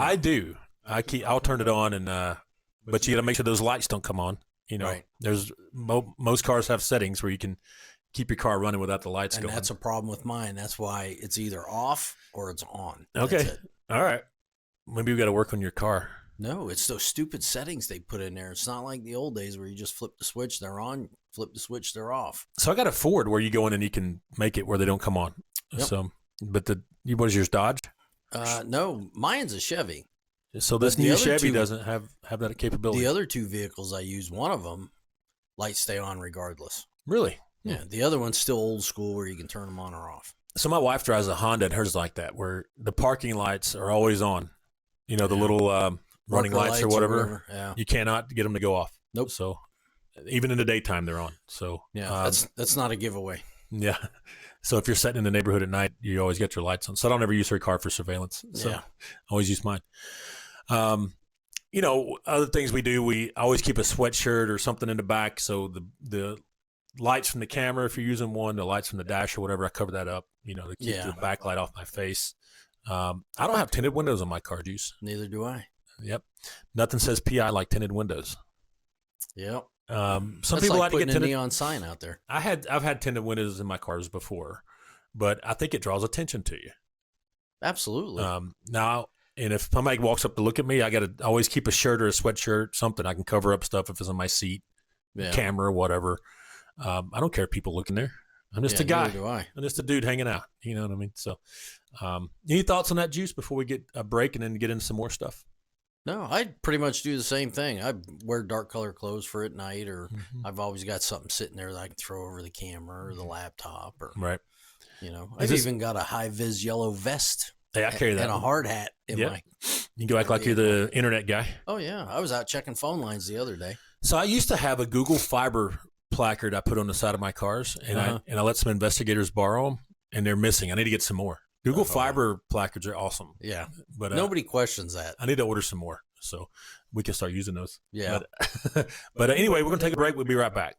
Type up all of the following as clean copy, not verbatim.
I do. I'll turn it on, and but you got to make sure those lights don't come on. Right. There's most cars have settings where you can keep your car running without the lights going. And that's a problem with mine. That's why it's either off or it's on. Okay. All right. Maybe we got to work on your car. No, it's those stupid settings they put in there. It's not like the old days where you just flip the switch, they're on, flip the switch, they're off. So I got a Ford where you go in and you can make it where they don't come on. Yep. So, but what is yours, Dodge? No, mine's a Chevy. So this new Chevy doesn't have that capability. The other two vehicles I use, one of them, lights stay on regardless. Really? Yeah. The other one's still old school where you can turn them on or off. So my wife drives a Honda, and hers like that, where the parking lights are always on. The little running lights or whatever. Yeah. You cannot get them to go off. Nope. So even in the daytime, they're on. So yeah, that's not a giveaway. Yeah. So if you're sitting in the neighborhood at night, you always get your lights on. So I don't ever use her car for surveillance. So I always use mine. Other things we do, we always keep a sweatshirt or something in the back. So the lights from the camera, if you're using one, the lights from the dash or whatever, I cover that up, to keep the backlight off my face. I don't have tinted windows on my car, Juice. Neither do I. Yep. Nothing says PI like tinted windows. Yep. Some That's people like like to get putting a tinted neon sign out there. I've had tinted windows in my cars before, but I think it draws attention to you. Absolutely. Now, and if somebody walks up to look at me, I got to always keep a shirt or a sweatshirt, something I can cover up stuff if it's on my seat, camera, or whatever. I don't care if people look in there. I'm just a guy. Neither do I. I'm just a dude hanging out. You know what I mean? So, any thoughts on that, Juice, before we get a break and then get into some more stuff? No, I pretty much do the same thing. I wear dark color clothes for at night, or I've always got something sitting there that I can throw over the camera or the laptop, or right. I've even got a high vis yellow vest. Hey, I carry that and a hard hat in my. You go act like you're the internet guy. Oh yeah, I was out checking phone lines the other day. So I used to have a Google Fiber placard I put on the side of my cars, and I let some investigators borrow them, and they're missing. I need to get some more. Google Fiber placards are awesome. Yeah, but nobody questions that. I need to order some more so we can start using those. Yeah. But anyway, we're going to take a break. We'll be right back.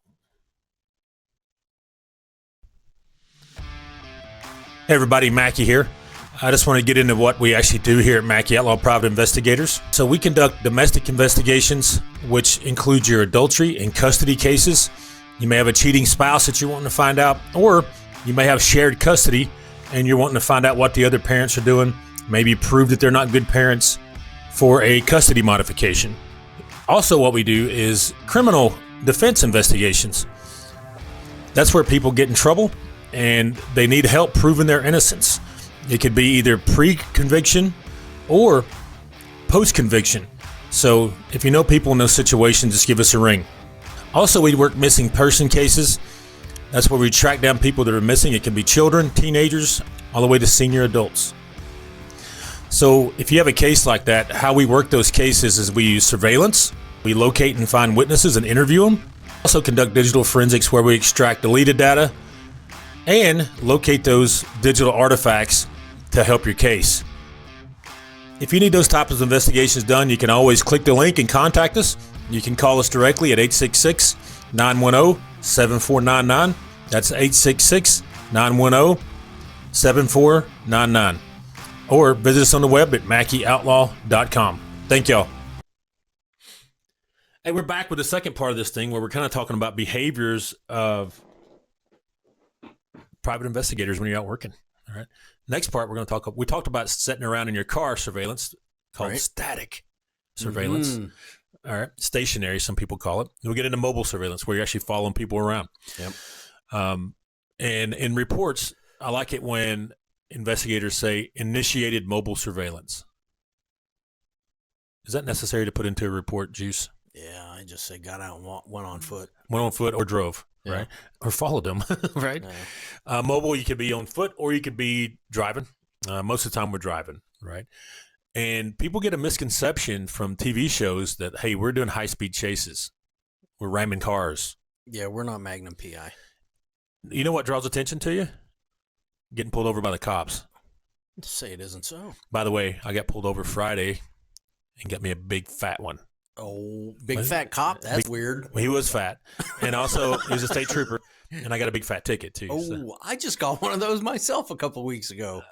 Hey everybody, Macky here. I just want to get into what we actually do here at Macky Outlaw Private Investigators. So we conduct domestic investigations, which includes your adultery and custody cases. You may have a cheating spouse that you're wanting to find out, or you may have shared custody and you're wanting to find out what the other parents are doing, maybe prove that they're not good parents for a custody modification. Also, what we do is criminal defense investigations. That's where people get in trouble and they need help proving their innocence. It could be either pre-conviction or post-conviction. So if you know people in those situations, just give us a ring. Also, we work missing person cases. That's where we track down people that are missing. It can be children, teenagers, all the way to senior adults. So if you have a case like that, how we work those cases is we use surveillance. We locate and find witnesses and interview them. Also conduct digital forensics where we extract deleted data and locate those digital artifacts to help your case. If you need those types of investigations done, you can always click the link and contact us. You can call us directly at 866-910-7499. That's 866-910-7499. Or visit us on the web at MackyOutlaw.com. Thank y'all. Hey, we're back with the second part of this thing where we're kind of talking about behaviors of private investigators when you're out working. All right. Next part, we talked about sitting around in your car surveillance called static surveillance. Mm-hmm. All right. Stationary, some people call it. We'll get into mobile surveillance where you're actually following people around. Yep. And in reports, I like it when investigators say initiated mobile surveillance. Is that necessary to put into a report, Juice? Yeah, I just say got out and went on foot. Went on foot or drove, right? Or followed them, right? Yeah. Mobile, you could be on foot or you could be driving. Most of the time we're driving, right? And people get a misconception from TV shows that, hey, we're doing high-speed chases. We're ramming cars. Yeah, we're not Magnum PI. You know what draws attention to you? Getting pulled over by the cops. Say it isn't so. By the way, I got pulled over Friday and got me a big fat one. Oh, big fat cop? That's weird. Well, he was fat. And also, he was a state trooper. And I got a big fat ticket, too. Oh, so. I just got one of those myself a couple of weeks ago.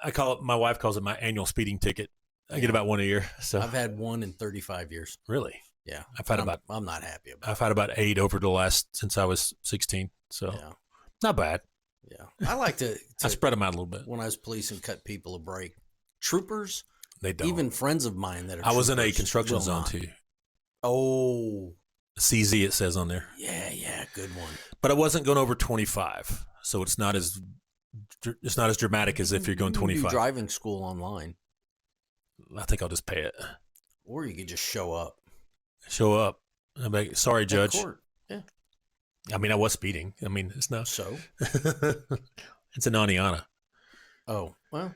My wife calls it my annual speeding ticket. I get about one a year. So I've had one in 35 years. really, Yeah. I'm not happy about it. I've had about 8 over the last since I was 16. So Yeah. not bad. Yeah. I like to I spread them out a little bit. when I was policing, cut people a break. Troopers, They don't. even friends of mine that are I was in a troopers construction will zone not. too. Oh, CZ it says on there. yeah, good one. But I wasn't going over 25, so it's not as dramatic as if you're going You can do 25. driving school online, I think I'll just pay it. or you could just show up. Show up. I'm like, sorry, at Judge. court. Yeah. I mean, I was speeding. I mean, it's not. So, It's an Aniana oh well.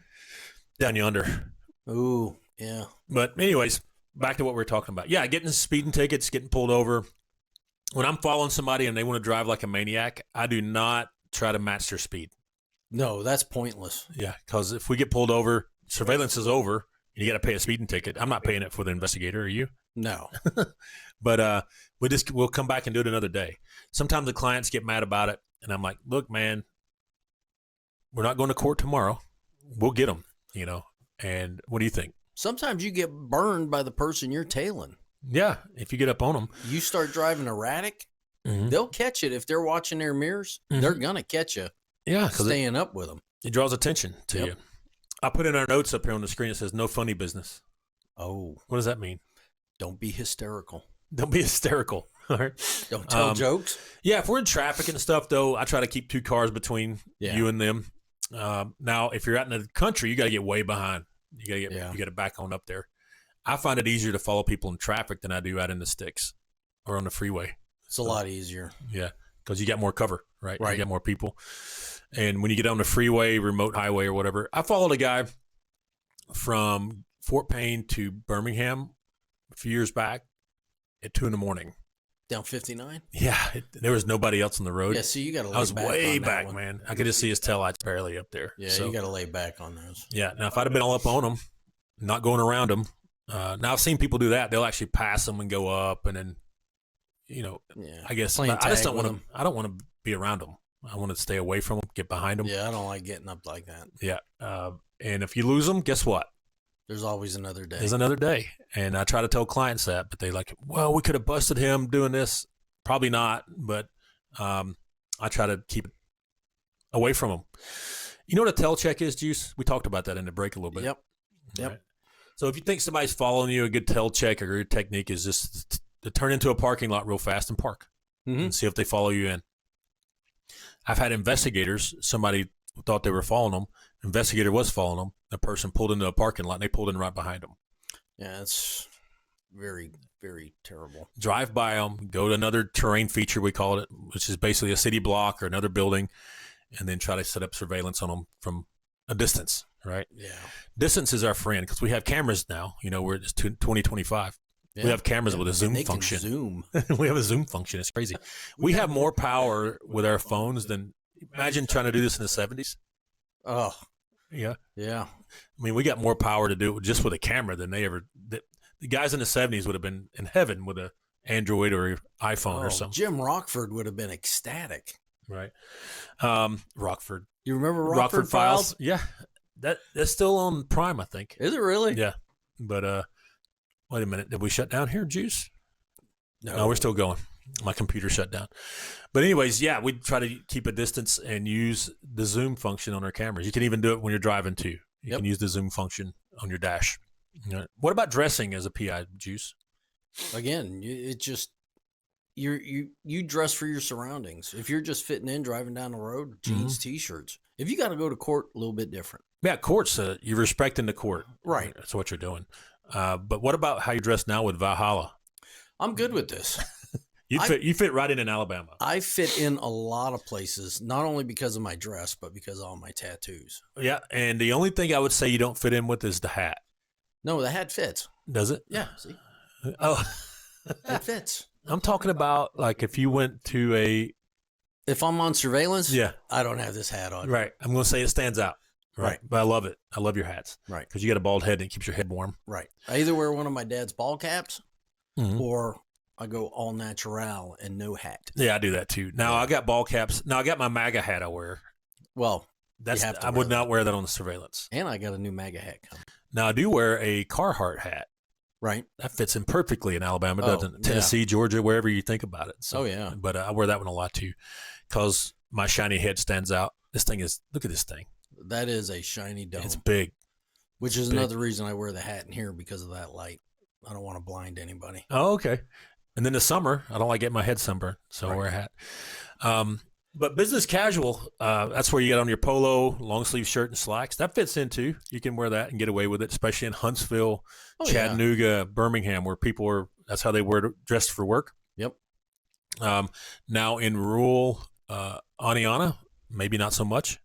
down yonder. Ooh, yeah. But anyways, back to what we were talking about. Yeah, getting speeding tickets, getting pulled over. When I'm following somebody and they want to drive like a maniac, I do not try to match their speed. No, that's pointless. Yeah, because if we get pulled over, surveillance is over. You got to pay a speeding ticket. I'm not paying it for the investigator. Are you? No. But we'll come back and do it another day. Sometimes the clients get mad about it, and I'm like, look, man, we're not going to court tomorrow. We'll get them, And what do you think? Sometimes you get burned by the person you're tailing. Yeah, if you get up on them. You start driving erratic, Mm-hmm. they'll catch it. If they're watching their mirrors, they're going to catch you. Yeah, because staying up with them. It draws attention to you. I put in our notes up here on the screen. It says no funny business. Oh. What does that mean? Don't be hysterical. Don't be hysterical. All right. Don't tell jokes. Yeah, if we're in traffic and stuff, though, I try to keep 2 cars between you and them. Now, if you're out in the country, you got to get way behind. You got to back on up there. I find it easier to follow people in traffic than I do out in the sticks or on the freeway. It's a lot easier. Yeah, because you got more cover, right? Right. You got more people. And when you get on the freeway, remote highway or whatever, I followed a guy from Fort Payne to Birmingham a few years back at 2 a.m. Down 59? Yeah, there was nobody else on the road. Yeah, so you got to lay back. I was way on that back, one. man. I could just see his taillights barely up there. Yeah, so, you got to lay back on those. Yeah, now if I'd have been all up on them, not going around them. Now I've seen people do that. They'll actually pass them and go up, and then, I guess I just don't want to. I don't want to be around them. I want to stay away from them, get behind them. Yeah, I don't like getting up like that. Yeah, and if you lose them, guess what? There's always another day. There's another day, and I try to tell clients that, but they like, well, we could have busted him doing this. Probably not, but I try to keep it away from them. You know what a tail check is, Juice? We talked about that in the break a little bit. Yep. Right. So if you think somebody's following you, a good tail check or a good technique is just to turn into a parking lot real fast and park and see if they follow you in. I've had investigators, somebody thought they were following them. Investigator was following them. The person pulled into a parking lot and they pulled in right behind them. Yeah, it's very, very terrible. Drive by them, go to another terrain feature, we call it, which is basically a city block or another building, and then try to set up surveillance on them from a distance, right? Yeah. Distance is our friend because we have cameras now. We're just 2025. Yeah. We have cameras with a zoom They can function. Zoom. We have a zoom function. It's crazy. We have more power with our phones than, imagine trying to do this in the 70s. Oh. Yeah. Yeah. I mean, we got more power to do it just with a camera than they ever did. The guys in the 70s would have been in heaven with an Android or iPhone or something. Jim Rockford would have been ecstatic. Right. Rockford. You remember Rockford Files? Yeah. That's still on Prime, I think. Is it really? Yeah. But wait a minute. Did we shut down here, Juice? No, we're still going. My computer shut down. But anyways, yeah, we try to keep a distance and use the zoom function on our cameras. You can even do it when you're driving too. You can use the zoom function on your dash. What about dressing as a PI, Juice? Again, it just you dress for your surroundings. If you're just fitting in, driving down the road, jeans, t-shirts. If you got to go to court, a little bit different. Yeah, court's you're respecting the court. Right. That's what you're doing. But what about how you dress now with Valhalla? I'm good with this. You fit right in Alabama. I fit in a lot of places, not only because of my dress, but because of all my tattoos. Yeah, and the only thing I would say you don't fit in with is the hat. No, the hat fits. Does it? Yeah, see? Oh. It fits. I'm talking about like if you went to If I'm on surveillance, yeah, I don't have this hat on. right. I'm going to say it stands out. Right. But I love it. I love your hats. Right. Because you got a bald head and it keeps your head warm. Right. I either wear one of my dad's ball caps Mm-hmm. or I go all natural and no hat. Yeah, I do that too. Now I got ball caps. Now I got my MAGA hat I wear. Well, I would not wear that on the surveillance. And I got a new MAGA hat coming. Now I do wear a Carhartt hat. Right. That fits in perfectly in Alabama, doesn't it? Tennessee, Georgia, wherever you think about it. So, yeah. But I wear that one a lot too, because my shiny head stands out. This thing is, look at this thing. That is a shiny dome. It's big. Which is another reason I wear the hat in here, because of that light. I don't want to blind anybody. Oh, okay. And then the summer, I don't like getting my head sunburned, so I wear a hat. But business casual, that's where you get on your polo, long sleeve shirt, and slacks. That fits in too. You can wear that and get away with it, especially in Huntsville, Chattanooga, Birmingham, where people are, that's how they wear dressed for work. Yep. Now in rural Aniana, maybe not so much,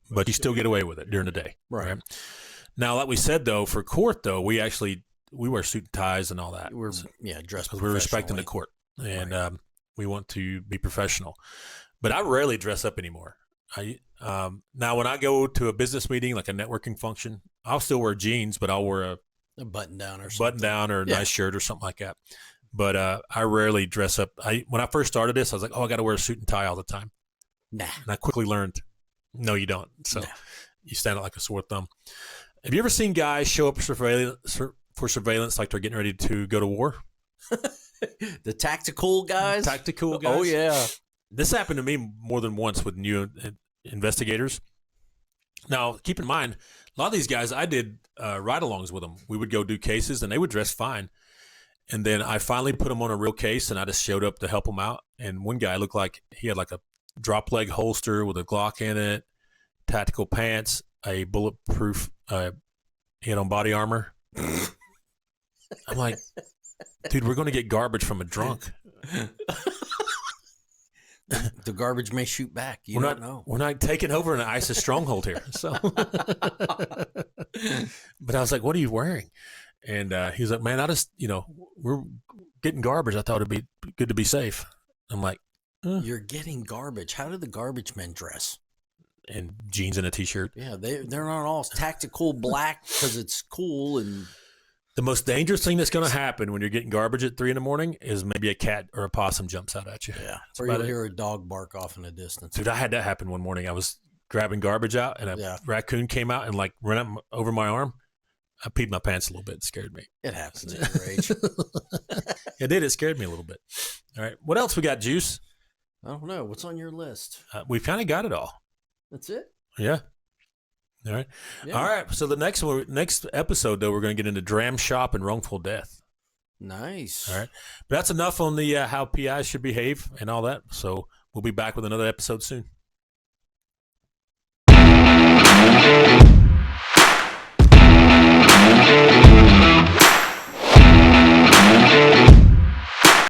but you still get away with it during the day. Right. Now, like we said, though, for court, though, we wear suit and ties and all that. We're dressed because we're respecting the court, and we want to be professional. But I rarely dress up anymore. Now, when I go to a business meeting, like a networking function, I'll still wear jeans, but I'll wear a button down or something. A nice shirt or something like that. But I rarely dress up. When I first started this, I was like, oh, I got to wear a suit and tie all the time. Nah. And I quickly learned, no, you don't. So you stand out like a sore thumb. Have you ever seen guys show up for surveillance like they're getting ready to go to war? The tactical guys? Tactical guys? Oh, yeah. This happened to me more than once with new investigators. Now, keep in mind, a lot of these guys, I did ride-alongs with them. We would go do cases, and they would dress fine. And then I finally put them on a real case, and I just showed up to help them out. And one guy looked like he had like a drop leg holster with a Glock in it, tactical pants, a bulletproof, he had on body armor. I'm like, dude, we're going to get garbage from a drunk. The garbage may shoot back. You don't know. We're not taking over an ISIS stronghold here. So, but I was like, what are you wearing? And he's like, man, I just, we're getting garbage. I thought it'd be good to be safe. I'm like, you're getting garbage. How do the garbage men dress? In jeans and a t-shirt. Yeah, they're not all tactical black because it's cool. And the most dangerous thing that's going to happen when you're getting garbage at 3 a.m. is maybe a cat or a possum jumps out at you. Yeah, or you'll hear a dog bark off in the distance. Dude, I had that happen one morning. I was grabbing garbage out, and a raccoon came out and like ran up over my arm. I peed my pants a little bit. It scared me. It happens at your age. It did. It scared me a little bit. All right. What else we got, Juice? I don't know. What's on your list? We've kind of got it all. That's it? Yeah. All right. Yeah. All right. So the next episode, though, we're going to get into dram shop and wrongful death. Nice. All right. But that's enough on the how PIs should behave and all that. So we'll be back with another episode soon.